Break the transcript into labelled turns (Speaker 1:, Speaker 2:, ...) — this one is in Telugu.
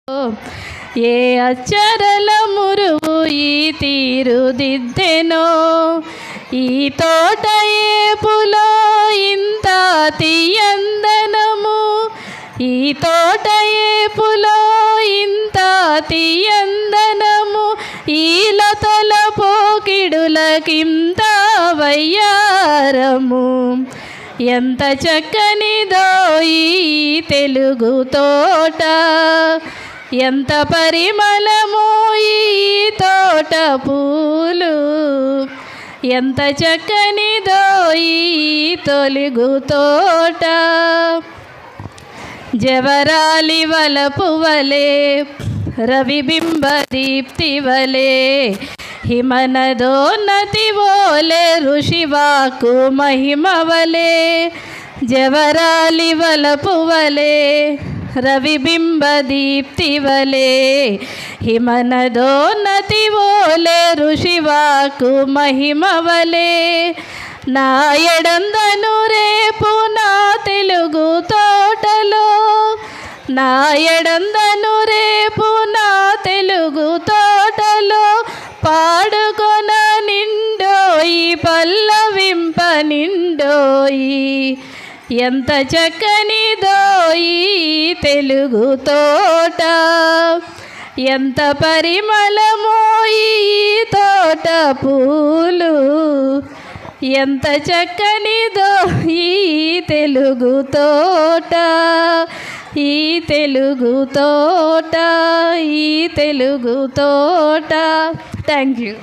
Speaker 1: ఏ అచ్చరల మురువు ఈ తీరుదిద్దెనో, ఈ తోట ఏపులో ఇంత తీయందనము, ఈ తోట ఏపులో ఇంత తీయందనము, ఈ లతల పోకిడులకింత వయ్యారము. ఎంత చక్కనిదో ఈ తెలుగు తోట, ఎంత పరిమళమో ఈ తోట పూలు, ఎంత చక్కనిదో ఈ తెలుగు తోట. జవరాలి వలపు వలే రవిబింబ దీప్తి వలే, హిమనదోన్నతి వోలే ఋషివాకు మహిమ వలే. జవరాలి వలపు వలే రవిబింబ దీప్తి వలే, హిమనదోన్నతి వోలే ఋషివాకు మహిమ వలే. నా ఎడందను రేపు నా తెలుగు తోటలో, నా ఎడందను రేపు నా తెలుగు తోటలో, పాడుకొన నిండోయి పల్లవింప నిండోయి. ఎంత చక్కనిదో ఈ తెలుగు తోట, ఎంత పరిమళమో ఈ తోట పూలు, ఎంత చక్కనిదో ఈ తెలుగు తోట, ఈ తెలుగు తోట, ఈ తెలుగు తోట. Thank you.